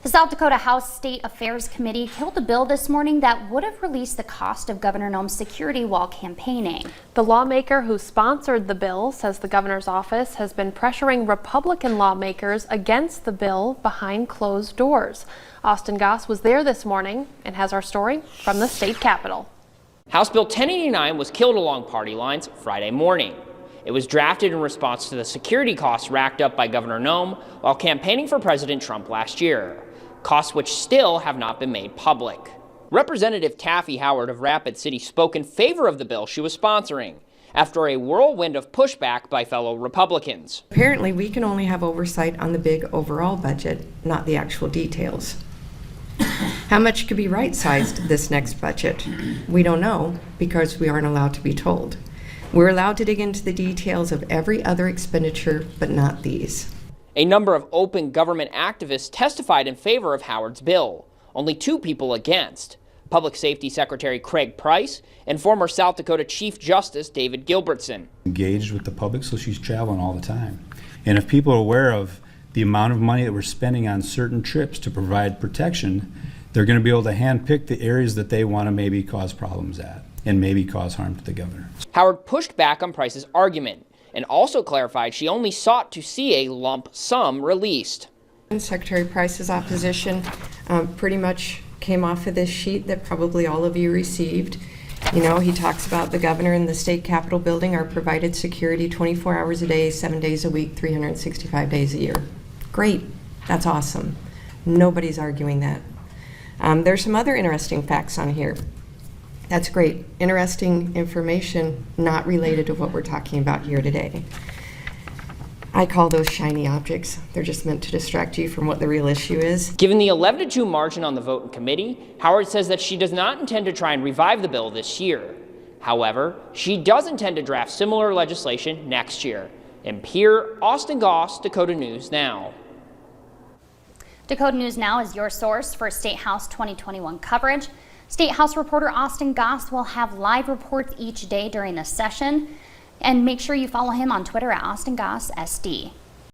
The South Dakota House State Affairs Committee killed a bill this morning that would have released the cost of Governor Noem's security while campaigning. The lawmaker who sponsored the bill says the governor's office has been pressuring Republican lawmakers against the bill behind closed doors. Austin Goss was there this morning and has our story from the state capitol. House Bill 1089 was killed along party lines Friday morning. It was drafted in response to the security costs racked up by Governor Noem while campaigning for President Trump last year, costs which still have not been made public. Representative Taffy Howard of Rapid City spoke in favor of the bill she was sponsoring after a whirlwind of pushback by fellow Republicans. Apparently, we can only have oversight on the big overall budget, not the actual details. How much could be right-sized this next budget? We don't know because we aren't allowed to be told. We're allowed to dig into the details of every other expenditure, but not these. A number of open government activists testified in favor of Howard's bill, only 2 people against: Public Safety Secretary Craig Price and former South Dakota Chief Justice David Gilbertson. Engaged with the public, so she's traveling all the time. And if people are aware of the amount of money that we're spending on certain trips to provide protection, they're going to be able to handpick the areas that they want to maybe cause problems at and maybe cause harm to the governor. Howard pushed back on Price's argument and also clarified she only sought to see a lump sum released. Secretary Price's opposition pretty much came off of this sheet that probably all of you received. You know, he talks about the governor and the state capitol building are provided security 24 hours a day, 7 days a week, 365 days a year. Great, that's awesome. Nobody's arguing that. There's some other interesting facts on here. That's great. Interesting information not related to what we're talking about here today. I call those shiny objects. They're just meant to distract you from what the real issue is. Given the 11-2 margin on the vote in committee, Howard says that she does not intend to try and revive the bill this year. However, she does intend to draft similar legislation next year. In Pierre, Austin Goss, Dakota News Now. Dakota News Now is your source for State House 2021 coverage. State House reporter Austin Goss will have live reports each day during the session. And make sure you follow him on Twitter at AustinGossSD.